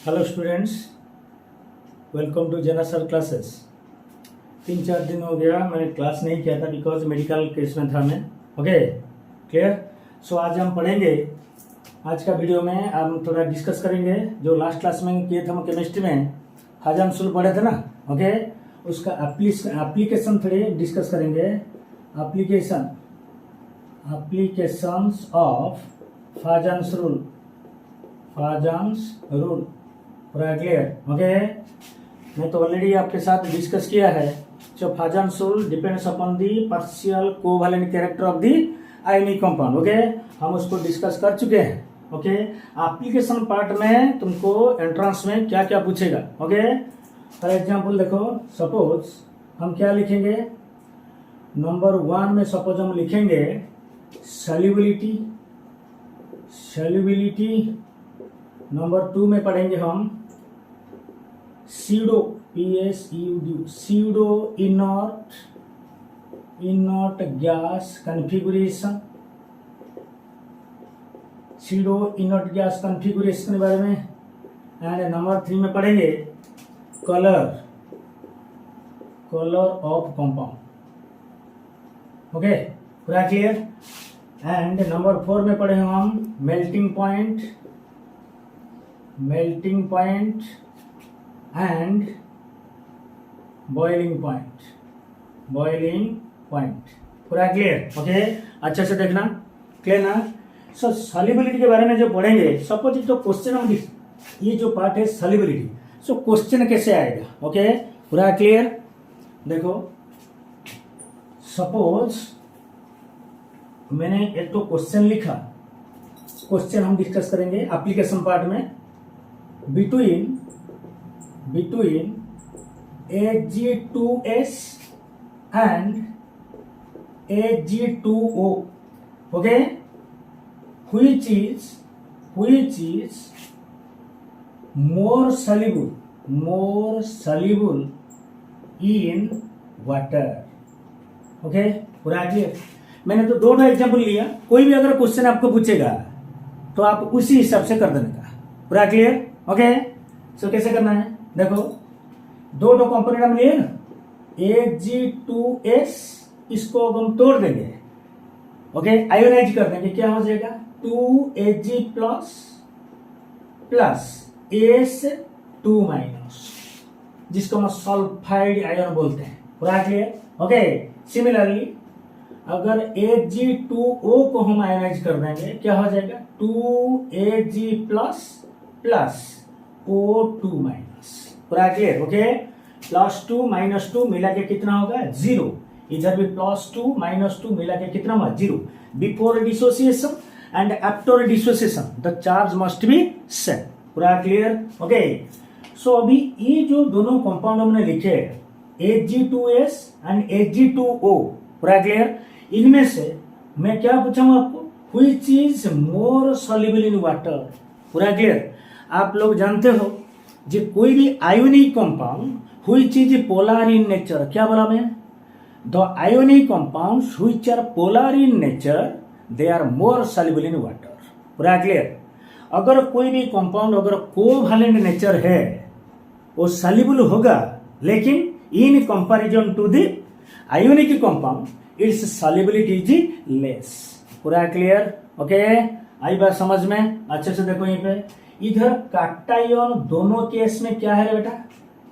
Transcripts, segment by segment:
Hello students, welcome to जना sir classes. 3-4 दिन हो गया मैंने क्लास नहीं किया था बिकॉज मेडिकल केस में था मैं। Okay, clear. सो आज हम पढ़ेंगे, आज का वीडियो में हम थोड़ा डिस्कस करेंगे जो लास्ट क्लास में किए थे हम केमिस्ट्री में हाजनसुल पढ़े थे ना। ओके, उसका एप्लीकेशन थोड़े डिस्कस करेंगे। एप्लीकेशंस ऑफ फाजन्स रूल पूरा क्लियर। ओके, मैं तो ऑलरेडी आपके साथ डिस्कस किया है। जो Fajans rule depends upon the partial covalent character of the ionic compound. Okay, हम उसको डिस्कस कर चुके हैं। ओके, एप्लीकेशन पार्ट में तुमको एंट्रेंस में क्या क्या पूछेगा। ओके, फॉर एग्जांपल देखो, सपोज हम क्या लिखेंगे। नंबर 1 में सपोज हम लिखेंगे सॉल्युबिलिटी। नंबर 2 में पढ़ेंगे हम सीडो इनर्ट गैस कॉन्फ़िगरेशन के बारे में। एंड नंबर 3 में पढ़ेंगे कलर ऑफ कंपाउंड। ओके, पूरा क्लियर। एंड नंबर 4 में पढ़ेंगे हम melting point and boiling point. पूरा क्लियर। ओके, अच्छे से देखना, क्लियर ना। सो सॉल्युबिलिटी के बारे में जो पढ़ेंगे, सपोज तो क्वेश्चन हम ये जो पार्ट है सॉल्युबिलिटी, सो क्वेश्चन कैसे आएगा। ओके, पूरा क्लियर। देखो, सपोज मैंने एक तो क्वेश्चन लिखा, क्वेश्चन हम डिस्कस करेंगे एप्लीकेशन पार्ट में। between Ag2S and Ag2O, okay, which is more soluble in water। Okay, पूरा क्लियर। मैंने तो दो एग्जाम्पल लिया, कोई भी अगर क्वेश्चन आपको पूछेगा तो आप उसी हिसाब से कर देने का। पूरा क्लियर। ओके, सो कैसे करना है, देखो दो कंपोनेंट हम लिए ना, Ag2S, इसको अब हम तोड़ देंगे। ओके, आयोनाइज कर देंगे, क्या हो जाएगा 2Ag प्लस S2-, जिसको हम सल्फाइड आयन बोलते हैं। पूरा क्लियर। ओके, सिमिलरली अगर Ag2O को हम आयोनाइज कर देंगे, क्या हो जाएगा 2Ag प्लस O2-। पूरा क्लियर। ओके, +2 -2 मिला के कितना होगा 0। इधर भी +2 -2 मिला के कितना होगा 0। Before dissociation and after dissociation the charge must be same. पूरा क्लियर। ओके, सो अभी ये जो दोनों कंपाउंड हमने लिखे Ag2S एंड Ag2O, पूरा क्लियर। इनमें से मैं क्या पूछूंगा आपको, which is more soluble in water. पूरा क्लियर। आप लोग जानते हो जो कोई भी ionic compound which is polar in nature, क्या बोला मैं, the ionic compounds which are polar in nature they are more soluble in water. पूरा क्लियर। अगर कोई भी कंपाउंड अगर कोवैलेंट नेचर है वो सॉल्युबल होगा, लेकिन in comparison to the ionic compound its solubility is less. पूरा क्लियर। ओके, आई बात समझ में। अच्छे से देखो, यहीं पे इधर कैटायन दोनों केस में क्या है बेटा,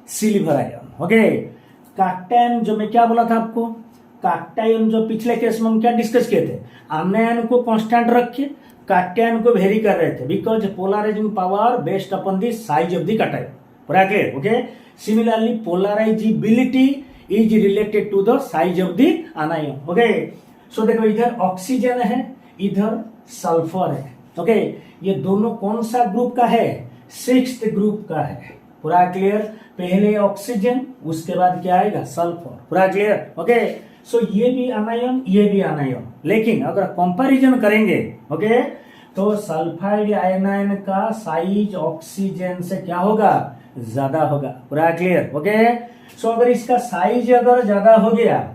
सिल्वर आयन। ओके, कैटायन जो मैं क्या बोला था आपको, कैटायन जो पिछले केस में हम क्या डिस्कस किए थे, आयन को कांस्टेंट रख के कैटायन को वेरी कर रहे थे because polarising power based upon the size of the cation. पूरा clear. Okay, similarly polarisability is related to the size of the anion. Okay, so देखो इधर ऑक्सीजन है, इधर सल्फर है। ओके, ये दोनों कौन सा ग्रुप का है, 6th ग्रुप का है। पूरा क्लियर। पहले ऑक्सीजन, उसके बाद क्या आएगा सल्फर। पूरा क्लियर। ओके, सो ये भी आनायन, ये भी आनायन, लेकिन अगर कंपैरिजन करेंगे ओके तो सल्फाइड आयनायन का साइज ऑक्सीजन से क्या होगा, ज्यादा होगा। पूरा क्लियर। ओके, सो अगर इसका साइज अगर ज्यादा हो गया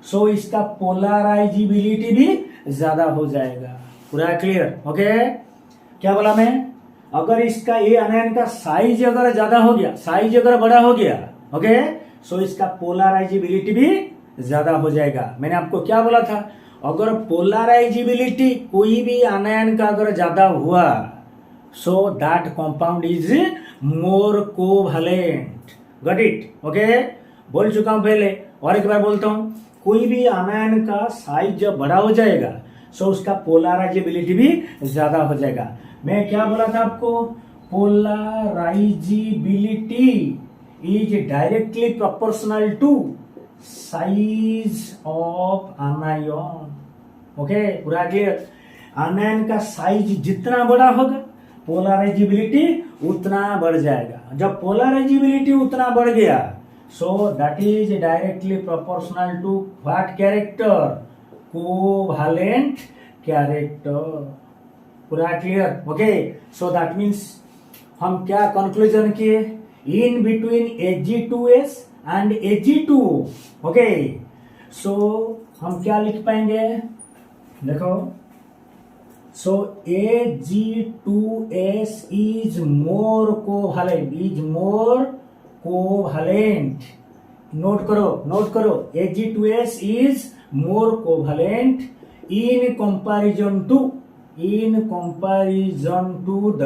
सो इसका पोलराइजिबिलिटी भी ज्यादा हो जाएगा। पूरा क्लियर। ओके, क्या बोला मैं, अगर इसका ए अनायन का साइज अगर ज्यादा हो गया, साइज अगर बड़ा हो गया, ओके, सो इसका पोलराइजेबिलिटी भी ज्यादा हो जाएगा। मैंने आपको क्या बोला था, अगर पोलराइजेबिलिटी कोई भी अनायन का अगर ज्यादा हुआ, so that compound is more covalent. Got it? Okay, बोल चुका हूं पहले, और एक बार बोलता हूं, कोई भी अनायन का साइज जब बड़ा हो जाएगा, सो उसका पोलराइजेबिलिटी भी ज्यादा हो जाएगा। मैं क्या बोला था आपको, polarizability is directly proportional to size of anion. Okay, पूरा क्लियर? अनायन का साइज जितना बड़ा होगा, पोलराइजेबिलिटी उतना बढ़ जाएगा। जब पोलराइजेबिलिटी उतना बढ़ गया, so that is directly proportional to what character? Covalent character. पूरा clear? Okay, so that means हम क्या कंक्लूजन किए, in between Ag2S and Ag2O। Okay, so हम क्या लिख पाएंगे, देखो, so Ag2S is more covalent, is more covalent. Note करो, Ag2S is more covalent in comparison to the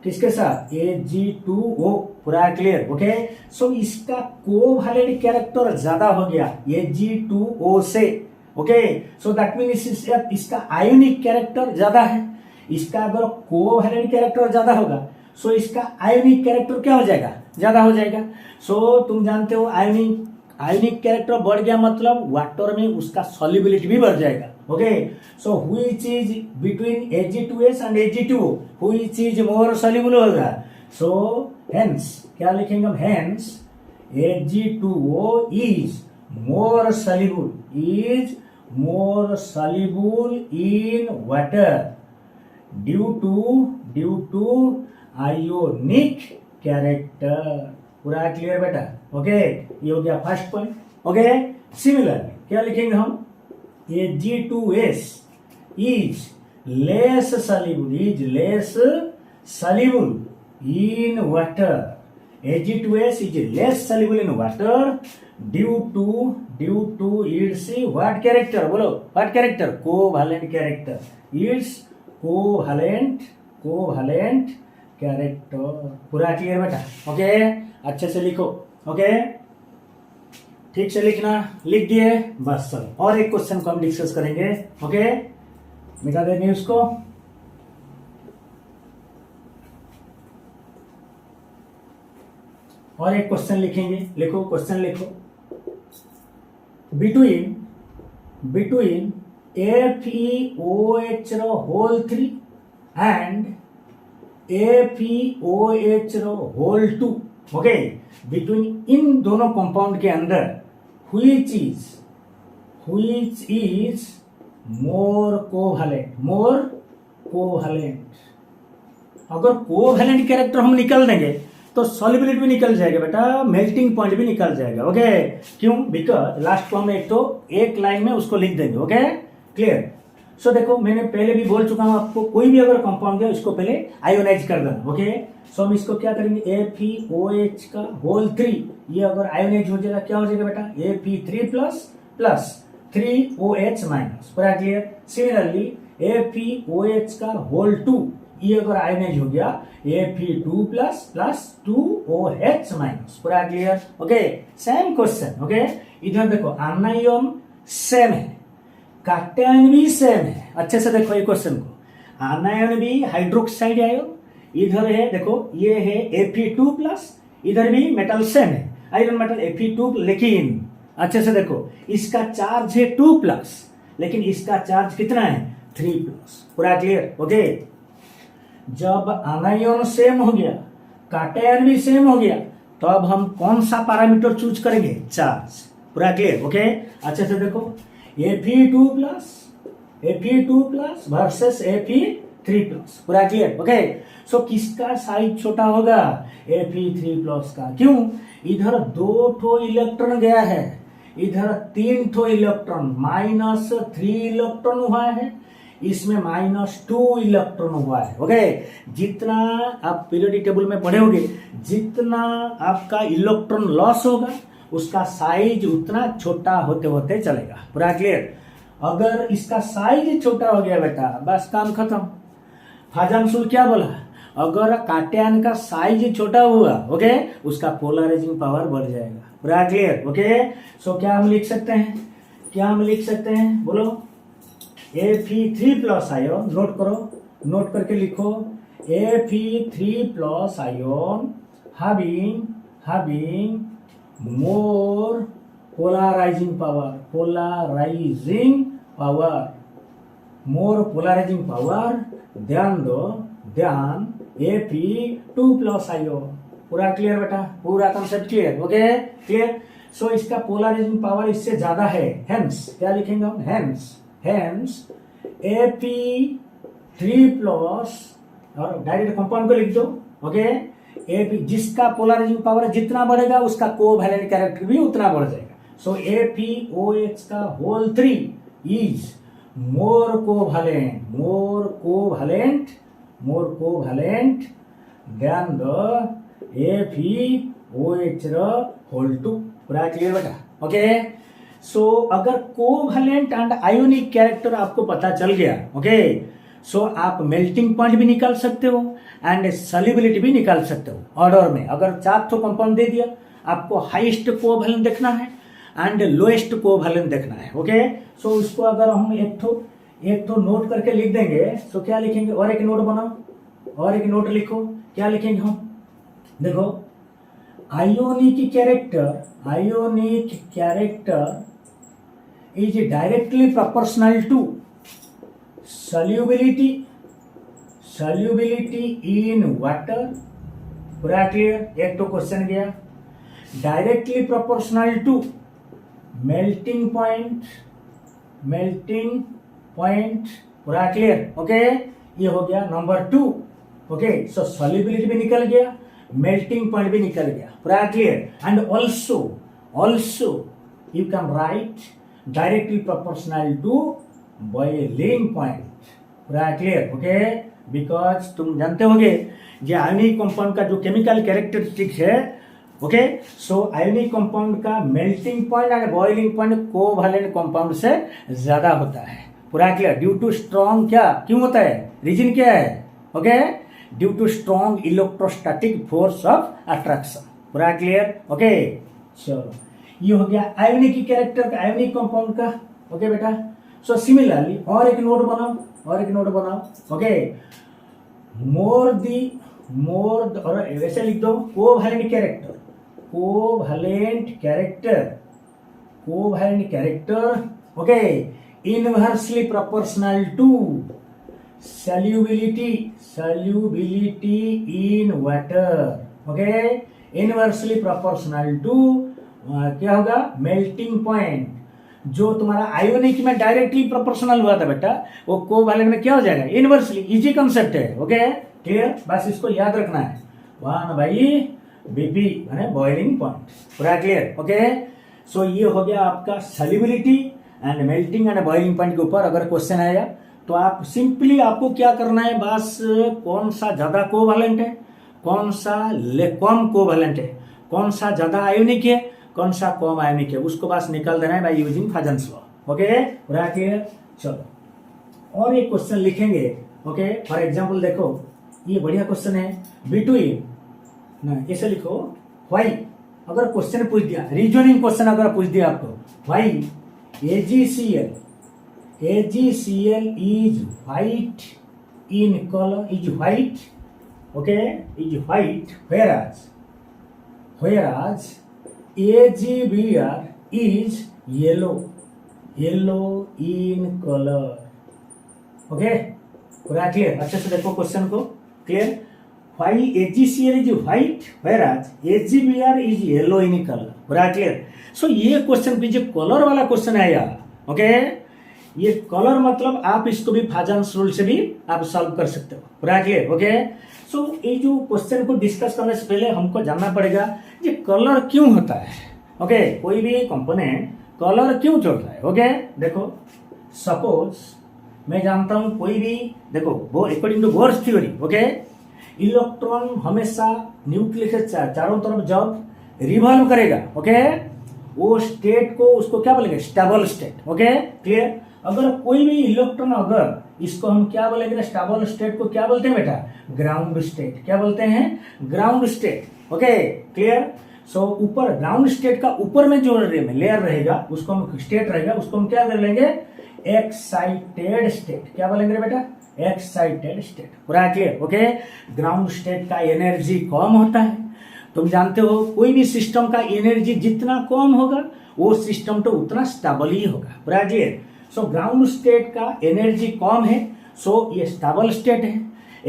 किसके साथ? Ag2O। पूरा क्लियर? ओके, सो इसका कोवैलेंट कैरेक्टर ज्यादा हो गया Ag2O से। ओके, सो दैट मीन इसका आयोनिक कैरेक्टर ज्यादा है। इसका अगर कोवैलेंट कैरेक्टर ज्यादा होगा, सो इसका आयोनिक कैरेक्टर क्या हो जाएगा? ज्यादा हो जाएगा। सो तुम जानते हो आयोनिक कैरेक्टर बढ़ गया मतलब वाटर में उसका सॉल्युबिलिटी भी बढ़ जाएगा। Okay, so which is between Ag2S and Ag2O, which is more soluble होगा। सो हेंस क्या लिखेंगे हम? Hence Ag2O is more soluble in water due to ionic character। पूरा क्लियर बेटा? ओके, ये हो गया फर्स्ट पॉइंट। ओके, सिमिलरली क्या लिखेंगे हम? Ag2S is less soluble in water। Ag2S is less soluble in water due to its what character? बोलो, what character? Covalent character। Its covalent character. पूरा क्लियर बेटा? ओके, अच्छे से लिखो। ओके, ठीक से लिखना, लिख दिए बस। चलो और एक क्वेश्चन को हम डिस्कस करेंगे। ओके, मिटा देंगे उसको। और एक क्वेश्चन लिखेंगे, लिखो, क्वेश्चन लिखो। Between FeOH whole 3 and FeOH whole 2, okay, between इन दोनों कंपाउंड के अंदर which is more covalent। अगर कोवैलेंट कैरेक्टर हम निकल देंगे तो सॉल्युबिलिटी भी निकल जाएगा बेटा, मेल्टिंग पॉइंट भी निकल जाएगा। ओके, क्यों? बिकॉज लास्ट को हम एक लाइन में उसको लिख देंगे। Okay, clear? सो देखो, मैंने पहले भी बोल चुका हूं आपको, कोई भी अगर कंपाउंड है उसको पहले आयोनाइज कर देना। ओके, सो हम इसको क्या करेंगे, FeOH का होल 3, ये अगर आयोनाइज हो जाएगा क्या हो जाएगा बेटा? Fe3 plus 3OH minus. पूरा क्लियर? सिमिलरली FeOH का होल 2, ये अगर आयोनाइज हो गया Fe2 प्लस 2OH माइनस। पूरा clear? Okay, same question. Okay, इधर देखो आनायन सेम है, कैटायन भी सेम है। अच्छे से देखो ये क्वेश्चन को, आनायन भी हाइड्रोक्साइड आयन, इधर है देखो ये है Fe2 प्लस, इधर भी मेटल सेम है, आयरन मेटल Fe2, लेकिन अच्छे से देखो इसका चार्ज है 2 प्लस, लेकिन इसका चार्ज कितना है? 3 प्लस। पूरा क्लियर? ओके, जब आनायन सेम हो गया, कैटायन भी सेम हो गया, तो अब हम कौन सा पैरामीटर चूज करेंगे? चार्ज। पूरा क्लियर? ओके, अच्छे से देखो Fe2 plus versus Fe3 plus. पूरा क्लियर? ओके, सो किसका साइज छोटा होगा? Fe3 प्लस का। क्यों? इधर 2 इलेक्ट्रॉन गया है, इधर 3 इलेक्ट्रॉन, -3 इलेक्ट्रॉन हुआ है, इसमें -2 इलेक्ट्रॉन हुआ है। ओके, जितना आप पीरियोडिक टेबल में पढ़े होंगे, जितना आपका इलेक्ट्रॉन लॉस होगा उसका साइज उतना छोटा होते होते चलेगा। पूरा क्लियर? अगर इसका साइज छोटा हो गया बेटा, बस काम खत्म। फाजानसुल क्या बोला? अगर काटयान का साइज छोटा हुआ, ओके, उसका पोलराइजिंग पावर बढ़ जाएगा। पूरा क्लियर? ओके, सो क्या हम लिख सकते हैं? क्या हम लिख सकते हैं? बोलो। Fe3+ आयोन, नोट करो, नोट करके लिखो। Fe3+ ion having more polarizing power than Fe2+ ion. पूरा क्लियर बेटा? पूरा concept clear? Okay, clear? So इसका पोलराइजिंग पावर इससे ज्यादा है, हेंस क्या लिखेंगे हम? हेंस Fe3+ और डायरेक्ट कंपाउंड को लिख दो। ओके, Fe जिसका पोलराइजिंग पावर जितना बढ़ेगा उसका कोवैलेंट कैरेक्टर भी उतना बढ़ जाएगा। सो FeOH का whole 3 is more covalent than the FeOH whole 2। पूरा क्लियर बेटा? ओके, सो अगर कोवैलेंट एंड आयोनिक कैरेक्टर आपको पता चल गया, ओके, सो आप मेल्टिंग पॉइंट भी निकाल सकते हो एंड सॉल्युबिलिटी भी निकाल सकते हो ऑर्डर में। अगर 4 कंपाउंड दे दिया, आपको हाईएस्ट कोवैलेंट देखना है एंड लोएस्ट कोवैलेंट देखना है। ओके, सो उसको अगर हम एक तो नोट करके लिख देंगे, तो क्या लिखेंगे? और एक नोट बनाओ, और एक नोट लिखो। क्या लिखेंगे हम? देखो, ionic character is directly proportional to solubility in water। पूरा क्लियर? एक तो क्वेश्चन गया। Directly proportional to melting point. पूरा क्लियर? ओके, ये हो गया नंबर 2। ओके, सो सॉल्युबिलिटी भी निकल गया, मेल्टिंग पॉइंट भी निकल गया। पूरा clear? And also you can write directly proportional to boiling point. पूरा क्लियर? ओके, बिकॉज तुम जानते होंगे जो आयोनिक कंपाउंड का जो केमिकल कैरेक्टरिस्टिक्स है, ओके, सो आयोनिक कंपाउंड का melting point and boiling point covalent compound से ज्यादा होता है। पूरा क्लियर? ड्यू टू स्ट्रॉन्ग, क्या क्यों होता है? रीजन क्या है? Okay, due to strong electrostatic force of attraction. पूरा क्लियर? ओके, चलो, ये हो गया आयोनिक कैरेक्टर का, आयोनिक कंपाउंड का। ओके बेटा, सो सिमिलरली और एक नोट बनाओ। ओके, मोर और वैसे लिख दो, covalent character, okay, inversely proportional to solubility in water। Okay, inversely proportional to क्या होगा? Melting point. जो तुम्हारा आयोनिक में डायरेक्टली प्रोपोर्शनल हुआ था बेटा, वो कोवैलेंट में क्या हो जाएगा? इनवर्सली। इजी कंसेप्ट है। Okay, clear? बस इसको याद रखना है, 1/BP माने बॉइलिंग पॉइंट। पूरा क्लियर? ओके, सो ये हो गया आपका solubility and melting and boiling point के ऊपर अगर क्वेश्चन आएगा तो आप सिंपली आपको क्या करना है, बस कौन सा ज्यादा कोवैलेंट है, कौन सा कम कोवैलेंट है, कौन सा ज्यादा आयोनिक है, कौन सा कम आयोनिक है, उसको बस निकाल देना है बाय यूजिंग फाजन्स लॉ। ओके, पूरा क्लियर? चलो और एक क्वेश्चन लिखेंगे। ओके, फॉर एग्जांपल देखो, ये बढ़िया क्वेश्चन है। बिटवीन ना ऐसे लिखो, व्हाई अगर क्वेश्चन पूछ दिया, रीजनिंग क्वेश्चन अगर पूछ दिया आपको, why AgCl is white in color, is white, okay, is white, whereas AgBr is yellow in color। Okay, पूरा क्लियर? अच्छे से देखो क्वेश्चन को। Clear? Why AgCl is white whereas AgBr is yellow in color। पूरा clear? सो ये question भी जो colour वाला क्वेश्चन है यार, ओके, ये कलर मतलब आप इसको भी फाजन्स रूल से भी आप सॉल्व कर सकते हो। पूरा क्लियर? ओके, सो ये जो क्वेश्चन को डिस्कस करने से पहले हमको जानना पड़ेगा ये कलर क्यों होता है। ओके, कोई भी कंपोनेंट कलर क्यों छोड़ता है। ओके, देखो, मैं जानता हूं कोई भी, देखो वो according to Bohr's theory, okay, electron हमेशा न्यूक्लियस के चारों तरफ जब रिवॉल्व करेगा, ओके, वो स्टेट को उसको क्या बोलेंगे, स्टेबल स्टेट, ओके, क्लियर। अगर कोई भी इलेक्ट्रॉन, अगर इसको हम क्या बोलेंगे, स्टेबल स्टेट को क्या बोलते हैं बेटा, ग्राउंड स्टेट, क्या बोलते हैं, ग्राउंड स्टेट, ओके, क्लियर। सो ऊपर ग्राउंड स्टेट का ऊपर में जो लेयर रहेगा उसको हम स्टेट रहेगा, उसको हम क्या कर लेंगे, एक्साइटेड स्टेट, क्या बोलेंगे बेटा, एक्साइटेड स्टेट, पूरा क्लियर, ओके। ग्राउंड स्टेट का एनर्जी कम होता है, तुम जानते हो कोई भी सिस्टम का एनर्जी जितना कम होगा वो सिस्टम तो उतना स्टेबल ही होगा, पूरा क्लियर। सो ग्राउंड स्टेट का एनर्जी कम है, सो ये स्टेबल स्टेट है।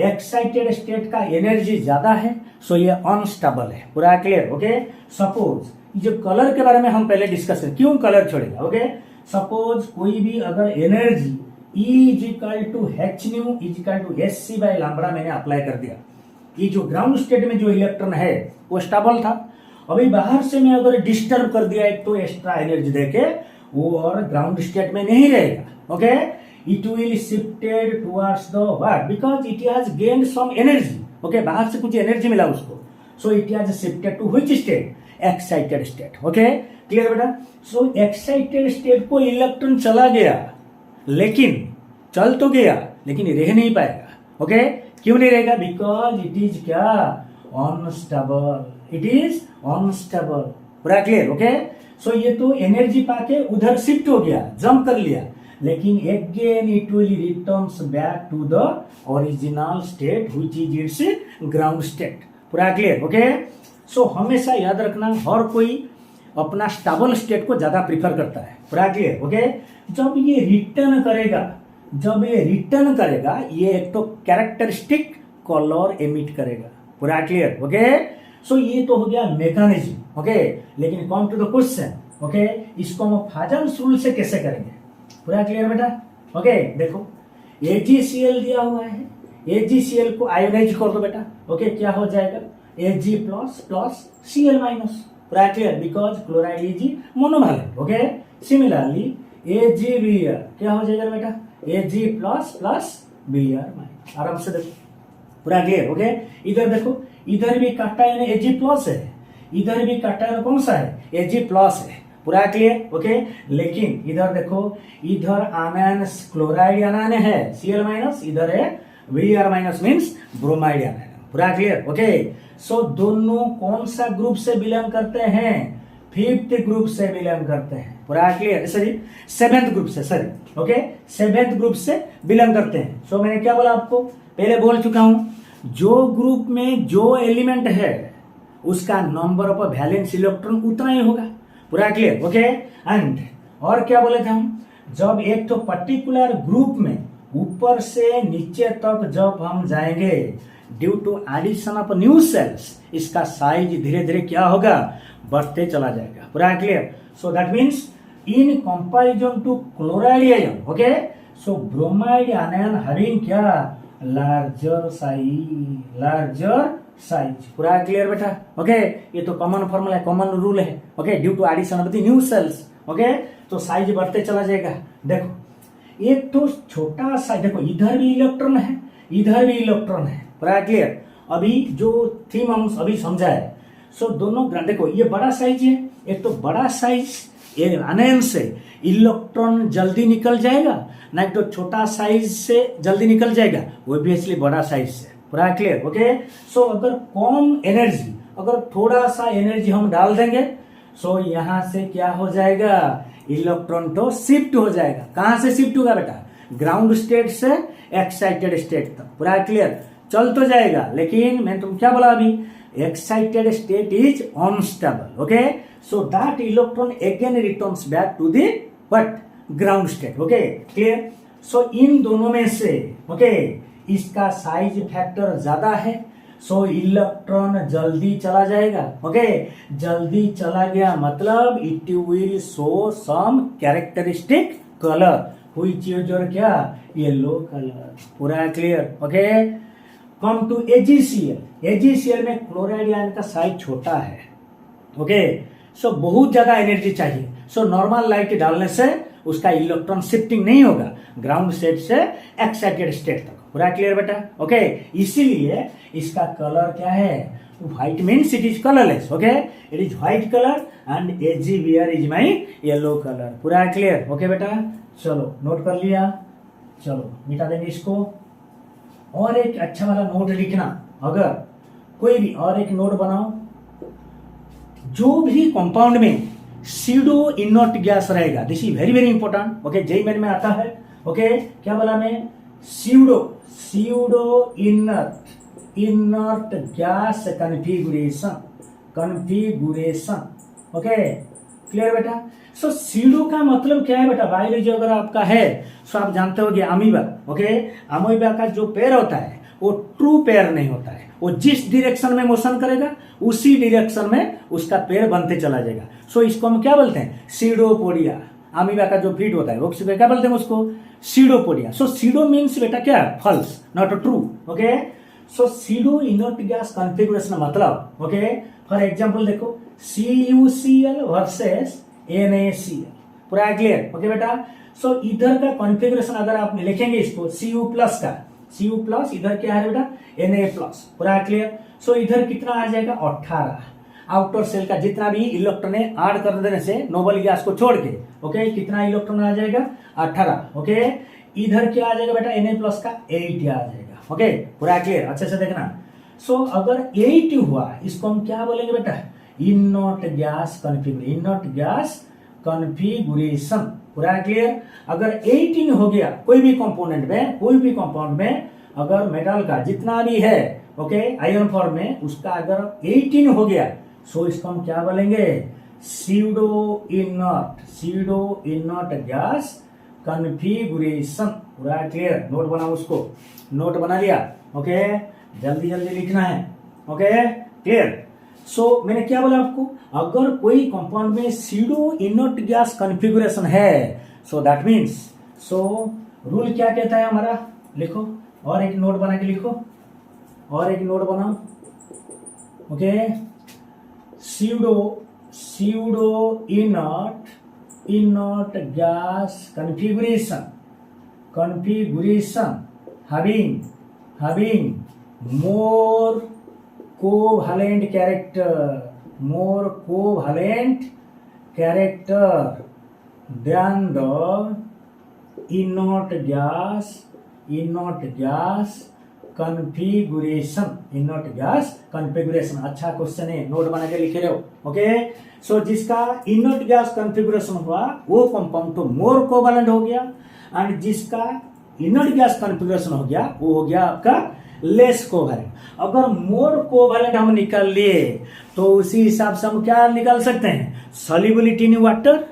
एक्साइटेड स्टेट का एनर्जी ज्यादा है, सो ये अनस्टेबल है, पूरा क्लियर, ओके। सपोज जो कलर के बारे में हम पहले डिस्कस करें, क्यों कलर छोड़ेगा, ओके। सपोज कोई भी अगर energy E is equal to H nu is equal to S C by lambda मैंने अप्लाई कर दिया, ये जो ग्राउंड स्टेट में जो इलेक्ट्रॉन है वो स्टेबल था, अभी बाहर से मैं अगर डिस्टर्ब कर दिया एक तो एक्स्ट्रा एनर्जी देके, वो और ग्राउंड स्टेट में नहीं रहेगा, okay. It will shifted towards the what, because it has gained some energy, okay, बाहर से कुछ एनर्जी मिला उसको, so it has shifted to which state, excited state, okay, clear बेटा। सो एक्साइटेड स्टेट को इलेक्ट्रॉन चला गया, लेकिन चल तो गया लेकिन रह नहीं पाएगा, ओके, क्यों नहीं रहेगा, बिकॉज इट इज क्या, अनस्टेबल, इट इज अनस्टेबल, पूरा क्लियर, ओके। सो ये तो एनर्जी पाके उधर शिफ्ट हो गया, जंप कर लिया, लेकिन again it will returns back to the original state which is its ground state, पूरा क्लियर, ओके। सो हमेशा याद रखना हर कोई अपना स्टेबल स्टेट को ज्यादा प्रीफर करता है, पूरा क्लियर, ओके। जब ये रिटर्न करेगा ये एक तो कैरेक्टरिस्टिक कलर एमिट करेगा, पूरा क्लियर, ओके। सो ये तो हो गया मैकेनिज्म, ओके। लेकिन come to the question, okay, इसको हम फाजन्स रूल से कैसे करेंगे, पूरा क्लियर बेटा, ओके। देखो AgCl दिया हुआ है, AgCl को आयोनाइज कर दो बेटा, ओके, क्या हो जाएगा, Ag plus plus Cl minus, पूरा clear, because chloride is monovalent, okay. Similarly AgBr क्या हो जाएगा बेटा, Ag plus plus Br minus, आराम से देखो, पूरा क्लियर, ओके। इधर देखो, इधर भी कैटायन Ag प्लस है, इधर भी कैटायन कौन सा है, Ag प्लस है, पूरा क्लियर, ओके। लेकिन इधर देखो, इधर आनायन क्लोराइड आनायन है Cl माइनस, इधर है Br माइनस मीन्स ब्रोमाइड आनायन, पूरा क्लियर, ओके। सो दोनों कौन सा ग्रुप से बिलोंग करते हैं, फिफ्थ ग्रुप से बिलोंग करते हैं, पूरा क्लियर, सॉरी सेवेंथ ग्रुप से, सॉरी, ओके, सेवेंथ ग्रुप से बिलोंग करते हैं। सो मैंने क्या बोला आपको, पहले बोल चुका हूं, जो ग्रुप में जो एलिमेंट है उसका नंबर ऑफ वैलेंस इलेक्ट्रॉन उतना ही होगा, पूरा क्लियर, ओके। एंड और क्या बोले थे हम, जब एक तो पर्टिकुलर ग्रुप में ऊपर से नीचे तक जब हम जाएंगे due to addition of new shells, इसका साइज धीरे धीरे क्या होगा, बढ़ते चला जाएगा, पूरा clear. So that means in comparison to chloride ion, okay, so bromide ion having क्या, लार्जर साइज, पूरा क्लियर बेटा, ओके। ये तो कॉमन फॉर्मूला है, कॉमन रूल है, okay, due to addition of the new shells, okay, तो size बढ़ते चला जाएगा। देखो एक तो छोटा सा, देखो इधर भी इलेक्ट्रॉन है, इधर भी इलेक्ट्रॉन है, पूरा क्लियर। अभी जो थीम हम अभी समझा है, सो दोनों देखो ये बड़ा साइज है, एक तो बड़ा साइज ये आयन से इलेक्ट्रॉन जल्दी निकल जाएगा, ना तो छोटा साइज से जल्दी निकल जाएगा, वो भी इसलिए बड़ा साइज से, पूरा क्लियर, ओके। सो अगर कम एनर्जी, अगर थोड़ा सा एनर्जी हम डाल देंगे, सो यहां से क्या हो जाएगा, इलेक्ट्रॉन तो शिफ्ट हो जाएगा, कहां से शिफ्ट होगा बेटा, ग्राउंड स्टेट से एक्साइटेड स्टेट तक, पूरा क्लियर, चल तो जाएगा, लेकिन मैं तुम क्या बोला अभी, excited state is unstable, okay, so that electron again returns back to the what, ground state, okay, clear। so इन दोनों में से, okay, इसका साइज फैक्टर ज्यादा है, सो इलेक्ट्रॉन जल्दी चला जाएगा, ओके, जल्दी चला गया मतलब it will show some characteristic colour which is और क्या, येलो कलर, पूरा clear, okay. Come to AgCl, AgCl में क्लोराइड आयन का साइज छोटा है, ओके, सो बहुत ज्यादा एनर्जी चाहिए, सो नॉर्मल लाइट डालने से उसका इलेक्ट्रॉन शिफ्टिंग नहीं होगा ग्राउंड स्टेट से एक्साइटेड स्टेट तक। पूरा क्लियर बेटा? ओके, इसीलिए इसका कलर क्या है? White means it is colourless. Okay, it is white colour and AgBr is my yellow colour. पूरा क्लियर? ओके बेटा, चलो नोट कर लिया, चलो मिटा देंगे इसको। और एक अच्छा वाला नोट लिखना, अगर कोई भी और एक नोट बनाओ, जो भी कंपाउंड में सीडो इनर्ट गैस रहेगा, this is very very important. Okay, JEE Main में आता है। ओके, क्या बोला मैं? Pseudo inert gas configuration. Okay, clear बेटा? सो सीडो का मतलब क्या है बेटा? बायोलॉजी अगर आपका है सो आप जानते होगे अमीबा। ओके, अमीबा का जो पैर होता है वो ट्रू पैर नहीं होता है, वो जिस डायरेक्शन में मोशन करेगा उसी डायरेक्शन में उसका पैर बनते चला जाएगा। सो इसको हम क्या बोलते हैं? सीडोपोडिया। अमीबा का जो फीट होता है वो क्या बोलते हैं उसको? सीडोपोडिया। सो सीडो मीन्स बेटा क्या? False, not true. Okay, so pseudo inert gas configuration मतलब, ओके, फॉर एग्जांपल देखो CuCl वर्सेस NaCl। पूरा क्लियर? ओके बेटा, सो इधर का कॉन्फ़िगरेशन अगर आप लिखेंगे इसको Cu प्लस का, Cu प्लस इधर क्या है बेटा? Na plus. पूरा क्लियर? सो इधर कितना आ जाएगा? 18। आउटर सेल का जितना भी इलेक्ट्रॉन ऐड कर देने से नोबल गैस को छोड़ के, ओके, कितना इलेक्ट्रॉन आ जाएगा? 18। ओके, इधर क्या आ जाएगा बेटा? Na प्लस का 8 आ जाएगा। ओके, पूरा क्लियर? अच्छे से देखना। सो अगर 8 हुआ इसको हम क्या बोलेंगे बेटा? Inert gas configuration. पूरा क्लियर? अगर 18 हो गया कोई भी कंपोनेंट में, कोई भी कंपाउंड में अगर मेटल का जितना भी है, ओके, आयन फॉर्म में, उसका अगर 18 हो गया सो इसको हम क्या बोलेंगे? Pseudo inert gas configuration. पूरा क्लियर? नोट बनाओ, उसको नोट बना लिया? ओके, जल्दी जल्दी लिखना है। Okay, clear? सो मैंने क्या बोला आपको? अगर कोई कंपाउंड में सीडो इनर्ट गैस कॉन्फ़िगरेशन है सो दैट मीन्स, सो रूल क्या कहता है हमारा? लिखो, और एक नोट बना के लिखो, और एक नोट बनाओ। Okay, pseudo inert gas configuration having more covalent character than the inert gas configuration। अच्छा क्वेश्चन है, नोट बना के लिखे रहो। ओके, सो जिसका इनर्ट गैस कॉन्फ़िगरेशन हुआ वो कंपाउंड तो मोर कोवैलेंट हो गया, एंड जिसका इनर्ट गैस कॉन्फ़िगरेशन हो गया वो हो गया आपका लेस कोवैलेंट। अगर मोर कोवैलेंट हम निकाल लिए तो उसी हिसाब से हम क्या निकाल सकते हैं? Solubility in water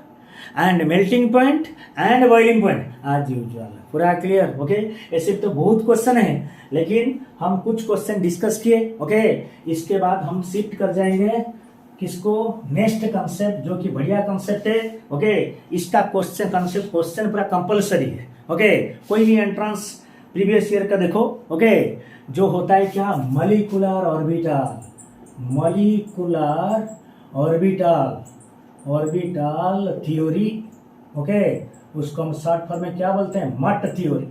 and melting point and boiling point as usual. पूरा क्लियर? ओके, ऐसे तो बहुत क्वेश्चन है, लेकिन हम कुछ क्वेश्चन डिस्कस किए। ओके, इसके बाद हम शिफ्ट कर जाएंगे किसको? नेक्स्ट कंसेप्ट, जो कि बढ़िया कंसेप्ट है। ओके, इसका क्वेश्चन पूरा कंपलसरी है। ओके, कोई भी एंट्रेंस प्रीवियस ईयर का देखो। ओके, जो होता है क्या? Molecular orbital theory. ओके, उसको हम शॉर्ट फॉर्म में क्या बोलते हैं? मट थ्योरी।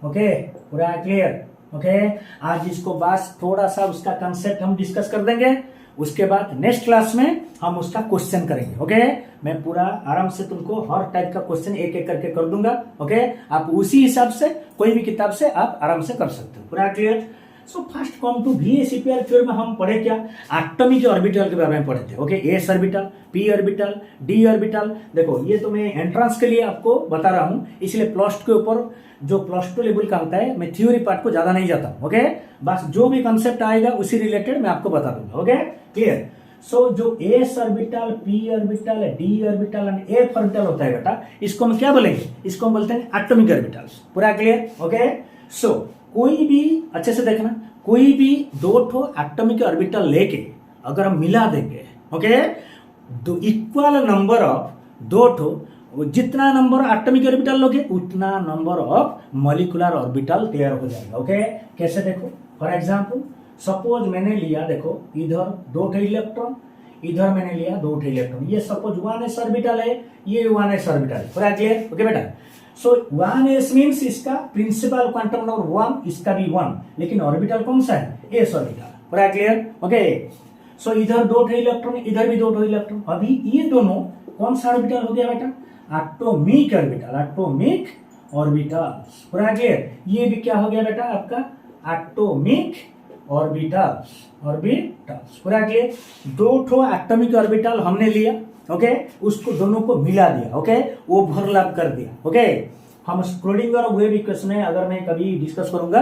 ओके, पूरा क्लियर? ओके, आज इसको बस थोड़ा सा उसका कंसेप्ट हम डिस्कस कर देंगे, उसके बाद नेक्स्ट क्लास में हम उसका क्वेश्चन करेंगे। ओके, मैं पूरा आराम से तुमको हर टाइप का क्वेश्चन एक एक करके कर दूंगा। ओके, आप उसी हिसाब से कोई भी किताब से आप आराम से कर सकते हो। पूरा clear? So first come to VSEPR फिर में हम पढ़े क्या? एटॉमिक ऑर्बिटल के बारे में पढ़े थे। Okay, S orbital, P orbital, D orbital. देखो ये तो मैं एंट्रेंस के लिए आपको बता रहा हूं, इसलिए प्लस टू के ऊपर जो प्लस टू लेवल का होता है मैं थ्योरी पार्ट को ज्यादा नहीं जाता हूं। ओके, बस जो भी कंसेप्ट आएगा उसी रिलेटेड मैं आपको बता दूंगा। Okay, clear? सो जो S orbital, P orbital, D orbital and F orbital होता है बेटा, इसको हम क्या बोलेंगे? इसको हम बोलते हैं एटॉमिक ऑर्बिटल्स। पूरा क्लियर? ओके, सो कोई भी अच्छे से देखना, कोई भी दो ठो एटॉमिक ऑर्बिटल लेके अगर हम मिला देंगे, ओके, दो इक्वल नंबर ऑफ दो ठो, जितना नंबर एटॉमिक ऑर्बिटल लोगे उतना नंबर ऑफ मॉलिक्यूलर ऑर्बिटल तैयार हो जाएगा। ओके, कैसे देखो? फॉर एग्जांपल सपोज मैंने लिया, देखो इधर दो ठो इलेक्ट्रॉन, इधर मैंने लिया 2 इलेक्ट्रॉन, ये सपोज 1s ऑर्बिटल है, ये 1s ऑर्बिटल है, पूरा क्लियर? ओके बेटा, सो 1s मींस इसका प्रिंसिपल क्वांटम नंबर 1, इसका भी 1, लेकिन ऑर्बिटल कौन सा है? s ऑर्बिटल, पूरा क्लियर? ओके, सो इधर 2 इलेक्ट्रॉन, इधर भी 2 इलेक्ट्रॉन। अभी ये दोनों कौन सा ऑर्बिटल हो गया बेटा? एटॉमिक ऑर्बिटल, एटॉमिक ऑर्बिटल्स, पूरा क्लियर? ये भी क्या हो गया बेटा आपका? एटॉमिक ऑर्बिटल्स, ऑर्बिटल्स, पूरा क्लियर? 2 एटॉमिक ऑर्बिटल हमने लिया, ओके, उसको दोनों को मिला दिया, ओके, ओवरलैप कर दिया, ओके। हम स्क्रोडिंगर और वेव इक्वेशन में अगर मैं कभी डिस्कस करूंगा,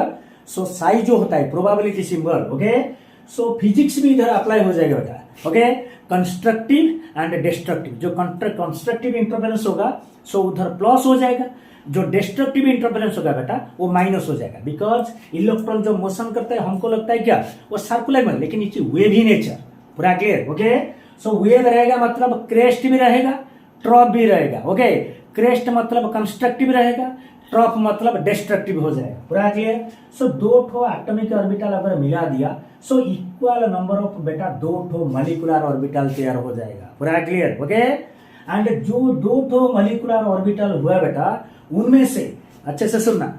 सो साई जो होता है प्रोबेबिलिटी सिंबल, ओके, सो फिजिक्स भी इधर अप्लाई हो जाएगा बेटा, ओके। कंस्ट्रक्टिव एंड डिस्ट्रक्टिव, जो कंस्ट्रक्टिव इंटरफेरेंस होगा सो उधर प्लस हो जाएगा, जो डिस्ट्रक्टिव इंटरफेरेंस होगा बेटा वो माइनस हो जाएगा, बिकॉज इलेक्ट्रॉन जो मोशन करता है हमको लगता है क्या वो सर्कुलर में, लेकिन इट्स वेव ही नेचर, पूरा क्लियर? ओके, सो वेव रहेगा मतलब क्रेस्ट भी रहेगा, ट्रॉप भी रहेगा, ओके। क्रेस्ट मतलब कंस्ट्रक्टिव रहेगा, ट्रॉप मतलब डिस्ट्रक्टिव हो जाएगा, पूरा क्लियर? सो 2 एटॉमिक ऑर्बिटल अगर मिला दिया सो इक्वल नंबर ऑफ बेटा 2 मॉलिक्यूलर ऑर्बिटल तैयार हो जाएगा, पूरा क्लियर? ओके, एंड जो 2 मॉलिक्यूलर ऑर्बिटल हुआ बेटा उनमें से अच्छे से सुनना,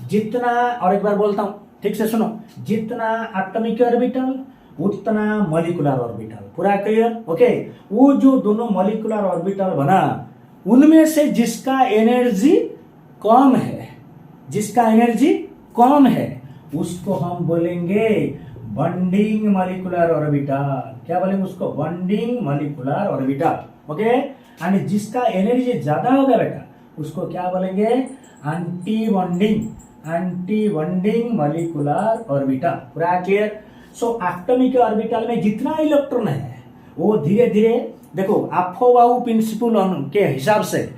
जितना, और एक बार बोलता हूं ठीक से सुनो, जितना एटॉमिक ऑर्बिटल उतना मॉलिक्यूलर ऑर्बिटल, पूरा क्लियर? ओके, वो जो दोनों मॉलिक्यूलर ऑर्बिटल बना उनमें से जिसका एनर्जी कम है, जिसका एनर्जी कम है उसको हम बोलेंगे बॉन्डिंग मॉलिक्यूलर ऑर्बिटल। क्या बोलेंगे उसको? Bonding molecular orbital, okay. And जिसका एनर्जी ज्यादा होगा बेटा उसको क्या बोलेंगे? एंटी बॉन्डिंग मॉलिक्यूलर ऑर्बिटल, पूरा क्लियर? सो एटॉमिक ऑर्बिटल में जितना इलेक्ट्रॉन है वो धीरे धीरे, देखो अफोबाउ प्रिंसिपल के हिसाब से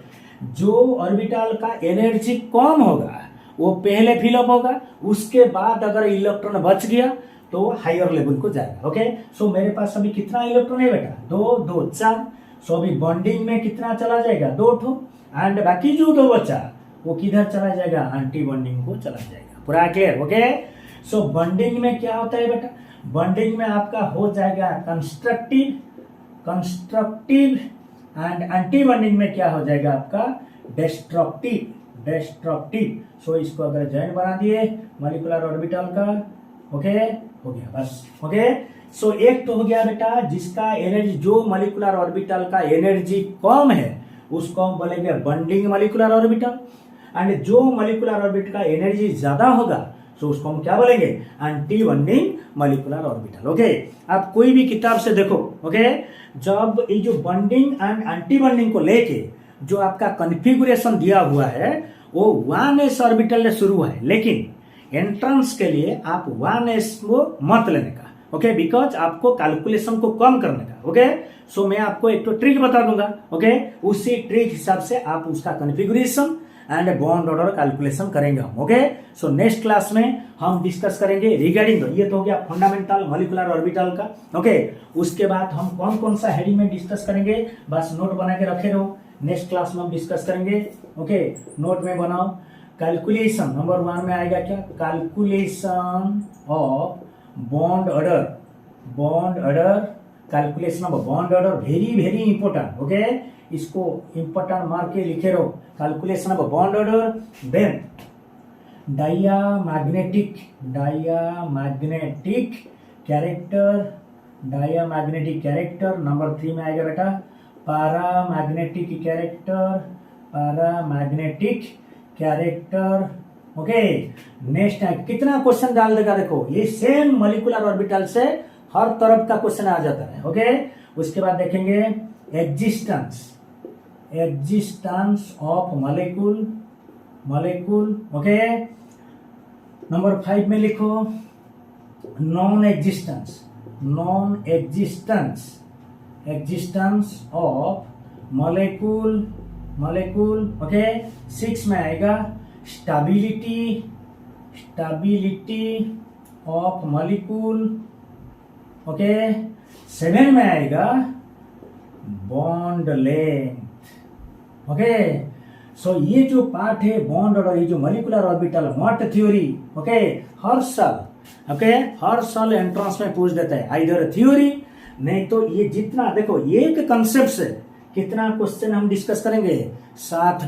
जो ऑर्बिटल का एनर्जी कम होगा वो पहले फिलअप होगा, उसके बाद अगर इलेक्ट्रॉन बच गया तो हायर लेवल को जाएगा, ओके। सो मेरे पास अभी कितना इलेक्ट्रॉन है बेटा? 2 4। सो अभी बॉन्डिंग में कितना चला जाएगा? 2 एंड बाकी जो 2 बचा वो किधर चला जाएगा? एंटी बॉन्डिंग को चला जाएगा, पूरा क्लियर? ओके, सो बॉन्डिंग में क्या होता है बेटा? बॉन्डिंग में आपका हो जाएगा कंस्ट्रक्टिव एंड एंटी बॉन्डिंग में क्या हो जाएगा आपका? डिस्ट्रक्टिव। सो इसको अगर जॉइंट बना दिए मॉलिक्यूलर ऑर्बिटल का, ओके, हो गया बस, ओके। सो एक तो हो गया बेटा जिसका एनर्जी, जो मॉलिक्यूलर ऑर्बिटल का एनर्जी कम है उसको हम बोलेंगे बॉन्डिंग मॉलिक्यूलर ऑर्बिटल, एंड जो मॉलिक्यूलर ऑर्बिटल का एनर्जी ज्यादा होगा तो उसको हम क्या बोलेंगे? Anti bonding molecular orbital, okay. आप कोई भी किताब से देखो, ओके, जब ये जो बॉन्डिंग एंड एंटी बॉन्डिंग को लेके जो आपका कॉन्फ़िगरेशन दिया हुआ है वो 1s ऑर्बिटल से शुरू है, लेकिन एंट्रेंस के लिए आप 1s को मत लेने का, ओके, बिकॉज आपको कैलकुलेशन को कम करने का, ओके। सो मैं आपको एक तो ट्रिक बता दूंगा, ओके, उसी ट्रिक हिसाब से आप उसका configuration and bond order calculation करेंगे हम, ओके। सो नेक्स्ट क्लास में हम डिस्कस करेंगे रिगार्डिंग, ये तो हो गया फंडामेंटल मॉलिक्यूलर ऑर्बिटल का, ओके। उसके बाद हम कौन कौन सा हेडिंग में डिस्कस करेंगे बस नोट बना के रखे रहो, नेक्स्ट क्लास में हम डिस्कस करेंगे, ओके। नोट में बनाओ। कैलकुलेशन नंबर 1 में आएगा क्या? Calculation of bond order, calculation of bond order, very important, okay. इसको इंपोर्टेंट मार्क के लिखे रहो, calculation of bond order. Then diamagnetic character, number 3 में आएगा बेटा paramagnetic character, okay. Next time कितना क्वेश्चन डाल देगा, देखो ये सेम मॉलिक्यूलर ऑर्बिटल से हर तरफ का क्वेश्चन आ जाता है, ओके। उसके बाद देखेंगे existence of molecule, okay. Number 5 में लिखो non existence of molecule, okay. 6 में आएगा स्टेबिलिटी ऑफ मॉलिक्यूल, ओके। 7 में आएगा बॉन्ड लेंथ, ओके। सो ये जो पार्ट है बॉन्ड और ये जो मॉलिक्यूलर ऑर्बिटल मॉट थ्योरी, ओके, हर साल एंट्रेंस में पूछ देता है आइदर थ्योरी नहीं तो ये जितना देखो एक कंसेप्ट से कितना क्वेश्चन हम डिस्कस करेंगे, 7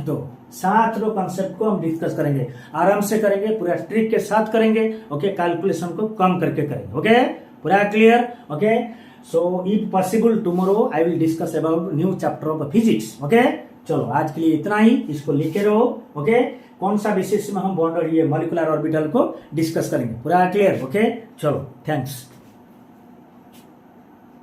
कंसेप्ट को हम डिस्कस करेंगे, आराम से करेंगे, पूरा ट्रिक के साथ करेंगे, ओके, कैलकुलेशन को कम करके करेंगे, ओके, पूरा clear, okay. So if possible tomorrow I will discuss about new chapter of physics, okay. चलो आज के लिए इतना ही, इसको लिखे रहो, ओके। कौन सा बेसिस में हम बॉन्ड और ये मॉलिक्यूलर ऑर्बिटल को डिस्कस करेंगे, पूरा क्लियर, ओके। चलो थैंक्स।